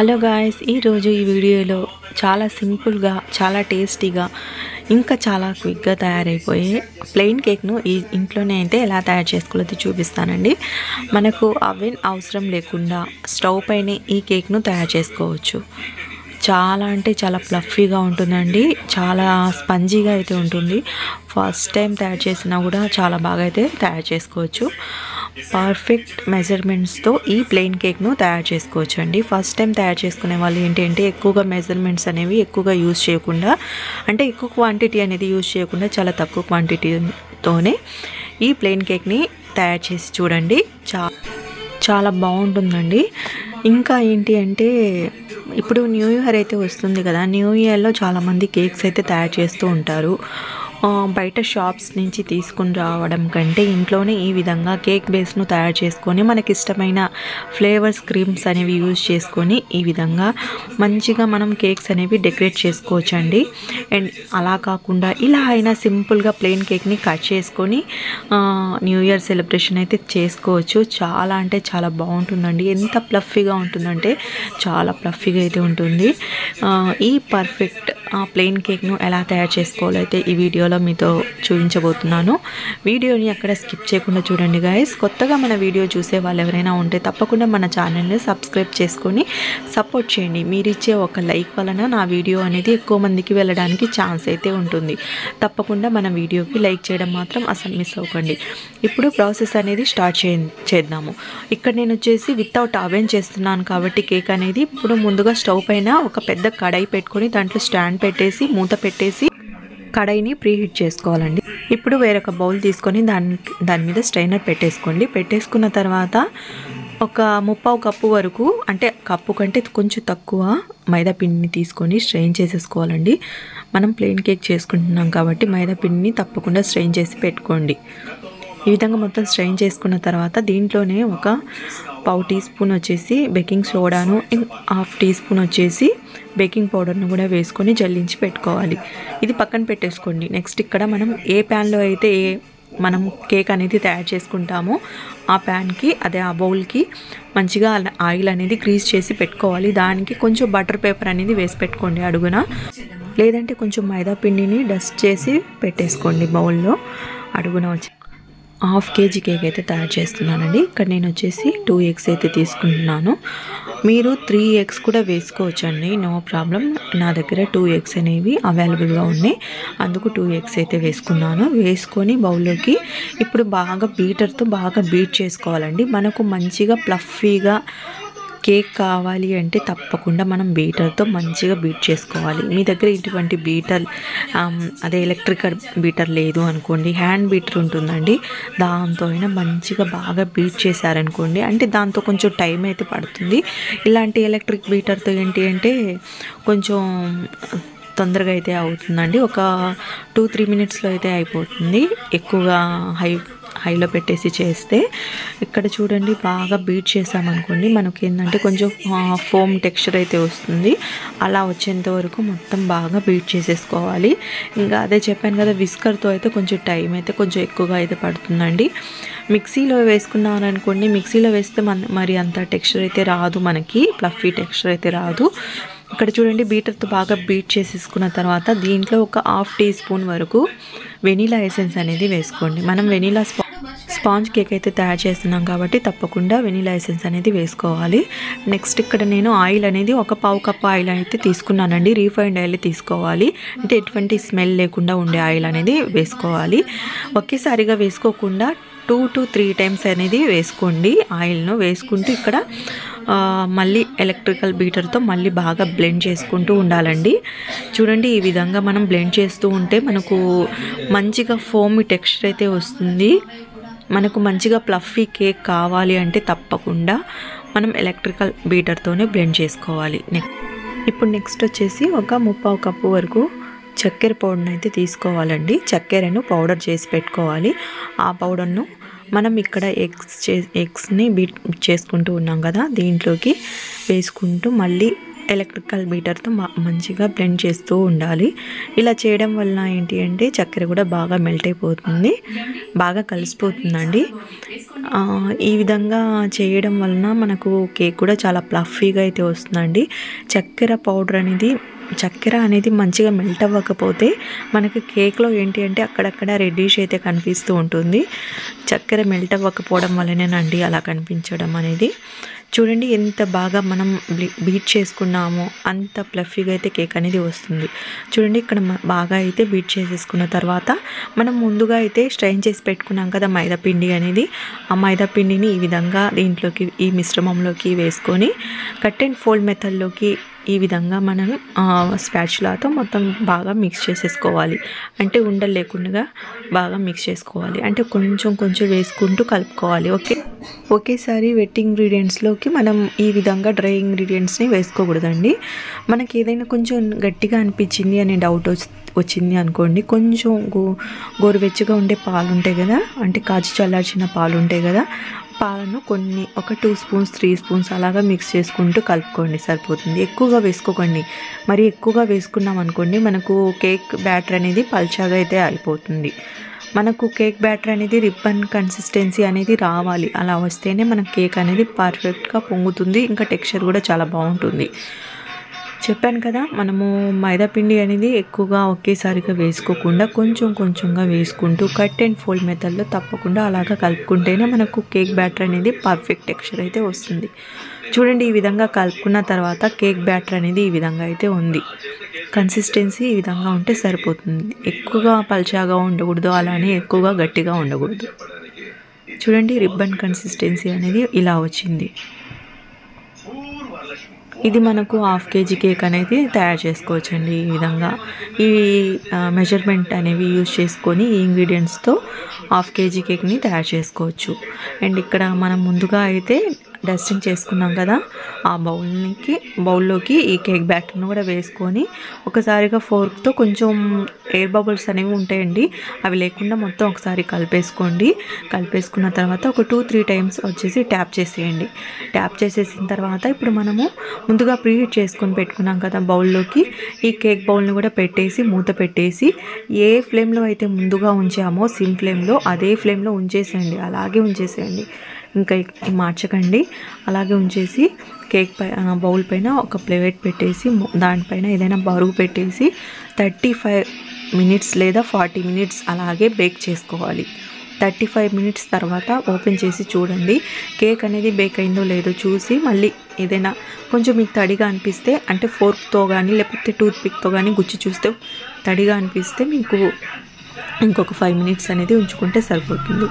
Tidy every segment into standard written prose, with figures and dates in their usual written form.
Hello guys, ఈరోజు ఈ వీడియోలో చాలా సింపుల్గా, చాలా టేస్టీగా, ఇంకా చాలా క్విక్గా తయారైపోయే ప్లెయిన్ కేక్ను ఈ ఇంట్లోనే అయితే ఎలా తయారు చేసుకోవాలో చూపిస్తానండి. మనకు అవెన్ అవసరం లేకుండా స్టవ్ పైనే ఈ కేక్ను తయారు చేసుకోవచ్చు. చాలా అంటే చాలా ఫ్లఫీగా ఉంటుందండి, చాలా స్పంజీగా అయితే ఉంటుంది. ఫస్ట్ టైం తయారు చేసినా కూడా చాలా బాగా అయితే తయారు చేసుకోవచ్చు. పర్ఫెక్ట్ మెజర్మెంట్స్తో ఈ ప్లెయిన్ కేక్ను తయారు చేసుకోవచ్చు అండి. ఫస్ట్ టైం తయారు చేసుకునే వాళ్ళు ఏంటంటే ఎక్కువగా మెజర్మెంట్స్ అనేవి ఎక్కువగా యూజ్ చేయకుండా, అంటే ఎక్కువ క్వాంటిటీ అనేది యూజ్ చేయకుండా చాలా తక్కువ క్వాంటిటీతోనే ఈ ప్లెయిన్ కేక్ని తయారు చేసి చూడండి. చాలా బాగుంటుందండి. ఇంకా ఏంటి అంటే ఇప్పుడు న్యూ ఇయర్ అయితే వస్తుంది కదా, న్యూ ఇయర్లో చాలామంది కేక్స్ అయితే తయారు చేస్తూ ఉంటారు. బయట షాప్స్ నుంచి తీసుకుని రావడం కంటే ఇంట్లోనే ఈ విధంగా కేక్ బేస్ను తయారు చేసుకొని మనకి ఇష్టమైన ఫ్లేవర్స్, క్రీమ్స్ అనేవి యూజ్ చేసుకొని ఈ విధంగా మంచిగా మనం కేక్స్ అనేవి డెకరేట్ చేసుకోవచ్చు అండి. అండ్ అలా కాకుండా ఇలా అయినా సింపుల్గా ప్లెయిన్ కేక్ని కట్ చేసుకొని న్యూ ఇయర్ సెలబ్రేషన్ అయితే చేసుకోవచ్చు. చాలా అంటే చాలా బాగుంటుందండి. ఎంత ఫ్లఫీగా ఉంటుందంటే చాలా ఫ్లఫీగా అయితే ఉంటుంది. ఈ పర్ఫెక్ట్ ప్లెయిన్ కేక్ను ఎలా తయారు చేసుకోవాలో అయితే ఈ వీడియోలో మీతో చూపించబోతున్నాను. వీడియోని అక్కడ స్కిప్ చేయకుండా చూడండి గాయస్. కొత్తగా మన వీడియో చూసే వాళ్ళు ఎవరైనా ఉంటే తప్పకుండా మన ఛానల్ని సబ్స్క్రైబ్ చేసుకొని సపోర్ట్ చేయండి. మీరు ఇచ్చే ఒక లైక్ వలన నా వీడియో అనేది ఎక్కువ మందికి వెళ్ళడానికి ఛాన్స్ అయితే ఉంటుంది. తప్పకుండా మన వీడియోకి లైక్ చేయడం మాత్రం అసలు మిస్ అవ్వకండి. ఇప్పుడు ప్రాసెస్ అనేది స్టార్ట్ చేద్దాము. ఇక్కడ నేను వచ్చేసి వితౌట్ అవెన్ చేస్తున్నాను కాబట్టి కేక్ అనేది ఇప్పుడు ముందుగా స్టవ్ పైన ఒక పెద్ద కడాయి పెట్టుకొని దాంట్లో స్టాండ్ పెట్టేసి మూత పెట్టేసి కడాయిని ప్రీ హీట్ చేసుకోవాలండి. ఇప్పుడు వేరొక బౌల్ తీసుకొని దాని మీద స్ట్రైనర్ పెట్టేసుకోండి. పెట్టేసుకున్న తర్వాత ఒక 1/2 కప్పు వరకు, అంటే కప్పు కంటే కొంచెం తక్కువ మైదా పిండిని తీసుకొని స్ట్రెయిన్ చేసేసుకోవాలండి. మనం ప్లెయిన్ కేక్ చేసుకుంటున్నాం కాబట్టి మైదా పిండిని తప్పకుండా స్ట్రెయిన్ చేసి పెట్టుకోండి. ఈ విధంగా మొత్తం స్ట్రెయిన్ చేసుకున్న తర్వాత దీంట్లోనే ఒక 1/2 టీ స్పూన్ వచ్చేసి బేకింగ్ సోడాను, 1/2 టీ స్పూన్ వచ్చేసి బేకింగ్ పౌడర్ను కూడా వేసుకొని జల్లించి పెట్టుకోవాలి. ఇది పక్కన పెట్టేసుకోండి. నెక్స్ట్ ఇక్కడ మనం ఏ ప్యాన్లో అయితే మనం కేక్ అనేది తయారు చేసుకుంటామో ఆ ప్యాన్కి, అదే ఆ బౌల్కి మంచిగా ఆయిల్ అనేది గ్రీస్ చేసి పెట్టుకోవాలి. దానికి కొంచెం బటర్ పేపర్ అనేది వేసి పెట్టుకోండి అడుగున, లేదంటే కొంచెం మైదా పిండిని డస్ట్ చేసి పెట్టేసుకోండి బౌల్లో అడుగున. వచ్చి 1/2 kg కేక్ అయితే తయారు చేస్తున్నానండి. ఇక్కడ నేను వచ్చేసి 2 eggs అయితే తీసుకుంటున్నాను. మీరు 3 eggs కూడా వేసుకోవచ్చు అండి, నో ప్రాబ్లం. నా దగ్గర 2 eggs అనేవి అవైలబుల్గా ఉన్నాయి, అందుకు 2 eggs అయితే వేసుకున్నాను. వేసుకొని బౌల్లోకి ఇప్పుడు బాగా బీటర్తో బాగా బీట్ చేసుకోవాలండి. మనకు మంచిగా ఫ్లఫీగా కేక్ కావాలి అంటే తప్పకుండా మనం బీటర్తో మంచిగా బీట్ చేసుకోవాలి. మీ దగ్గర ఇటువంటి బీటర్, అదే ఎలక్ట్రికల్ బీటర్ లేదు అనుకోండి, హ్యాండ్ బీటర్ ఉంటుందండి, దాంతో అయినా మంచిగా బాగా బీట్ చేశారనుకోండి, అంటే దాంతో కొంచెం టైం అయితే పడుతుంది. ఇలాంటి ఎలక్ట్రిక్ బీటర్తో ఏంటి అంటే కొంచెం తొందరగా అయితే అవుతుందండి. ఒక 2-3 మినిట్స్లో అయితే అయిపోతుంది, ఎక్కువగా హైలో పెట్టేసి చేస్తే. ఇక్కడ చూడండి బాగా బీట్ చేసామనుకోండి, మనకి ఏంటంటే కొంచెం ఫోమ్ టెక్స్చర్ అయితే వస్తుంది. అలా వచ్చేంత వరకు మొత్తం బాగా బీట్ చేసేసుకోవాలి. ఇంకా అదే చెప్పాను కదా, విస్కర్తో అయితే కొంచెం టైం అయితే కొంచెం ఎక్కువగా అయితే పడుతుందండి. మిక్సీలో వేసుకున్నాను అనుకోండి, మిక్సీలో వేస్తే మరి అంత టెక్స్చర్ అయితే రాదు, మనకి ఫ్లఫీ టెక్స్చర్ అయితే రాదు. ఇక్కడ చూడండి బీటర్తో బాగా బీట్ చేసేసుకున్న తర్వాత దీంట్లో ఒక 1/2 టీ స్పూన్ వరకు వెనీలా ఎసెన్స్ అనేది వేసుకోండి. మనం వెనీలా స్పాంజ్ కేక్ అయితే తయారు చేస్తున్నాం కాబట్టి తప్పకుండా వెనీలా ఎసెన్స్ అనేది వేసుకోవాలి. నెక్స్ట్ ఇక్కడ నేను ఆయిల్ అనేది ఒక 1/2 కప్పు ఆయిల్ అయితే తీసుకున్నానండి. రీఫైండ్ ఆయిల్ తీసుకోవాలి, అంటే ఎటువంటి స్మెల్ లేకుండా ఉండే ఆయిల్ అనేది వేసుకోవాలి. ఒకేసారిగా వేసుకోకుండా 2 to 3 టైమ్స్ అనేది వేసుకోండి ఆయిల్ను. వేసుకుంటూ ఇక్కడ మళ్ళీ ఎలక్ట్రికల్ బీటర్తో మళ్ళీ బాగా బ్లెండ్ చేసుకుంటూ ఉండాలండి. చూడండి ఈ విధంగా మనం బ్లెండ్ చేస్తూ ఉంటే మనకు మంచిగా ఫోమీ టెక్స్చర్ అయితే వస్తుంది. మనకు మంచిగా ఫ్లఫీ కేక్ కావాలి అంటే తప్పకుండా మనం ఎలక్ట్రికల్ బీటర్తోనే బ్లెండ్ చేసుకోవాలి. ఇప్పుడు నెక్స్ట్ వచ్చేసి ఒక 1/2 కప్పు వరకు చక్కెర పౌడర్ని అయితే తీసుకోవాలండి. చక్కెరను పౌడర్ చేసి పెట్టుకోవాలి. ఆ పౌడర్ను మనం ఇక్కడ ఎగ్స్ని బీట్ చేసుకుంటూ ఉన్నాం కదా, దీంట్లోకి వేసుకుంటూ మళ్ళీ ఎలక్ట్రికల్ బీటర్తో మంచిగా బ్లెండ్ చేస్తూ ఉండాలి. ఇలా చేయడం వల్ల ఏంటి అంటే చక్కెర కూడా బాగా మెల్ట్ అయిపోతుంది, బాగా కలిసిపోతుందండి. ఈ విధంగా చేయడం వలన మనకు కేక్ కూడా చాలా ప్లఫీగా అయితే వస్తుందండి. చక్కెర అనేది మంచిగా మెల్ట్ అవ్వకపోతే మనకి కేక్లో ఏంటి అంటే అక్కడక్కడ రెడ్డిష్ అయితే కనిపిస్తూ ఉంటుంది. చక్కెర మెల్ట్ అవ్వకపోవడం వల్లనేనండి అలా కనిపించడం అనేది. చూడండి ఎంత బాగా మనం బీట్ చేసుకున్నామో అంత ప్లఫీగా అయితే కేక్ అనేది వస్తుంది. చూడండి ఇక్కడ బాగా అయితే బీట్ చేసేసుకున్న తర్వాత మనం ముందుగా అయితే స్ట్రెయిన్ చేసి పెట్టుకున్నాం కదా మైదా పిండి అనేది, ఆ మైదా పిండిని ఈ విధంగా దీంట్లోకి ఈ మిశ్రమంలోకి వేసుకొని కట్ అండ్ ఫోల్డ్ మెథడ్లోకి ఈ విధంగా మనం స్పాచులాతో మొత్తం బాగా మిక్స్ చేసేసుకోవాలి. అంటే ఉండలు లేకుండా బాగా మిక్స్ చేసుకోవాలి. అంటే కొంచెం కొంచెం వేసుకుంటూ కలుపుకోవాలి. ఒకేసారి వెట్ ఇంగ్రీడియంట్స్లోకి మనం ఈ విధంగా డ్రై ఇంగ్రీడియంట్స్ని వేసుకోకూడదండి. మనకి ఏదైనా కొంచెం గట్టిగా అనిపించింది అనే డౌట్ వచ్చింది అనుకోండి, కొంచెం గోరువెచ్చగా ఉండే పాలు ఉంటాయి కదా, అంటే కాచి చల్లార్చిన పాలు ఉంటాయి కదా, పాలను ఒక 2 స్పూన్స్ 3 స్పూన్స్ అలాగా మిక్స్ చేసుకుంటూ కలుపుకోండి, సరిపోతుంది. ఎక్కువగా వేసుకోకండి. మరి ఎక్కువగా వేసుకున్నాం అనుకోండి మనకు కేక్ బ్యాటర్ అనేది పల్చగా అయితే అయిపోతుంది. మనకు కేక్ బ్యాటర్ అనేది రిబ్బన్ కన్సిస్టెన్సీ అనేది రావాలి. అలా వస్తేనే మన కేక్ అనేది పర్ఫెక్ట్గా పొంగుతుంది, ఇంకా టెక్స్చర్ కూడా చాలా బాగుంటుంది. చెప్పాను కదా, మనము మైదాపిండి అనేది ఎక్కువగా ఒకేసారిగా వేసుకోకుండా కొంచెం కొంచెంగా వేసుకుంటూ కట్ అండ్ ఫోల్డ్ మెథడ్లో తప్పకుండా అలాగా కలుపుకుంటేనే మనకు కేక్ బ్యాటర్ అనేది పర్ఫెక్ట్ టెక్స్చర్ అయితే వస్తుంది. చూడండి ఈ విధంగా కలుపుకున్న తర్వాత కేక్ బ్యాటర్ అనేది ఈ విధంగా అయితే ఉంది. కన్సిస్టెన్సీ ఈ విధంగా ఉంటే సరిపోతుంది. ఎక్కువగా పల్చాగా ఉండకూడదు, అలానే ఎక్కువగా గట్టిగా ఉండకూడదు. చూడండి రిబ్బన్ కన్సిస్టెన్సీ అనేది ఇలా వచ్చింది. ఇది మనకు 1/2 kg కేక్ అనేది తయారు చేసుకోవచ్చండి. ఈ విధంగా ఈ మెజర్మెంట్ అనేవి యూజ్ చేసుకొని ఈ ఇంగ్రీడియంట్స్తో 1/2 kg కేక్ని తయారు చేసుకోవచ్చు. అండ్ ఇక్కడ మనం ముందుగా అయితే డస్టింగ్ చేసుకున్నాం కదా, ఆ బౌల్లోకి ఈ కేక్ బ్యాటర్ను కూడా వేసుకొని ఒకసారిగా ఫోర్క్తో కొంచెం ఎయిర్ బబుల్స్ అనేవి ఉంటాయండి, అవి లేకుండా మొత్తం ఒకసారి కలిపేసుకున్న తర్వాత ఒక 2-3 టైమ్స్ వచ్చేసి ట్యాప్ చేసేయండి. ట్యాప్ చేసేసిన తర్వాత ఇప్పుడు మనము ముందుగా ప్రీహీట్ చేసుకొని పెట్టుకున్నాం కదా బౌల్లోకి ఈ కేక్ బౌల్ని కూడా పెట్టేసి మూత పెట్టేసి ఏ ఫ్లేమ్లో అయితే ముందుగా ఉంచామో సిమ్ ఫ్లేమ్లో అదే ఫ్లేమ్లో ఉంచేసేయండి. అలాగే ఉంచేసేయండి, ఇంకా మార్చకండి. అలాగే ఉంచేసి కేక్ బౌల్ పైన ఒక ప్లేట్ పెట్టేసి దానిపైన ఏదైనా బరువు పెట్టేసి 35 మినిట్స్ లేదా 40 మినిట్స్ అలాగే బేక్ చేసుకోవాలి. 35 మినిట్స్ తర్వాత ఓపెన్ చేసి చూడండి కేక్ అనేది బేక్ అయిందో లేదో చూసి మళ్ళీ ఏదైనా కొంచెం మీకు తడిగా అనిపిస్తే, అంటే ఫోర్క్తో కానీ లేకపోతే టూత్పిక్తో కానీ గుచ్చి చూస్తే తడిగా అనిపిస్తే మీకు ఇంకొక 5 మినిట్స్ అనేది ఉంచుకుంటే సరిపోతుంది.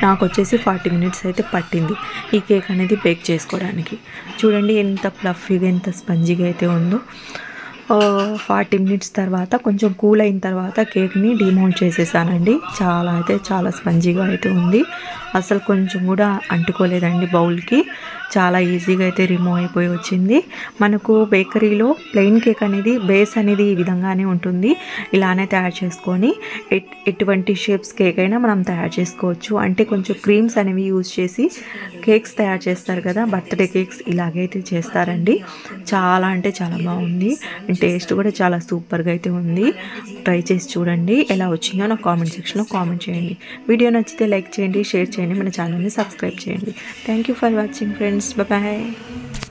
నాకు వచ్చేసి 40 మినిట్స్ అయితే పట్టింది ఈ కేక్ అనేది బేక్ చేసుకోవడానికి. చూడండి ఎంత ప్లఫీగా ఎంత స్పంజీగా అయితే ఉందో. 40 మినిట్స్ తర్వాత కొంచెం కూల్ అయిన తర్వాత కేక్ని డిమౌల్ట్ చేసేసానండి. చాలా స్పంజీగా అయితే ఉంది, అసలు కొంచెం కూడా అంటుకోలేదండి బౌల్కి. చాలా ఈజీగా అయితే రిమూవ్ అయిపోయి వచ్చింది. మనకు బేకరీలో ప్లెయిన్ కేక్ అనేది బేస్ అనేది ఈ విధంగానే ఉంటుంది. ఇలానే తయారు చేసుకొని ఎటువంటి షేప్స్ కేక్ అయినా మనం తయారు చేసుకోవచ్చు. అంటే కొంచెం క్రీమ్స్ అనేవి యూజ్ చేసి కేక్స్ తయారు చేస్తారు కదా, బర్త్డే కేక్స్ ఇలాగైతే చేస్తారండి. చాలా అంటే చాలా బాగుంది, టేస్ట్ కూడా చాలా సూపర్గా అయితే ఉంది. ట్రై చేసి చూడండి, ఎలా వచ్చిందో నాకు కామెంట్ సెక్షన్లో కామెంట్ చేయండి. వీడియో నచ్చితే లైక్ చేయండి, షేర్ చేయండి, మన ఛానల్ని సబ్స్క్రైబ్ చేయండి. Thank you for watching friends. Bye bye.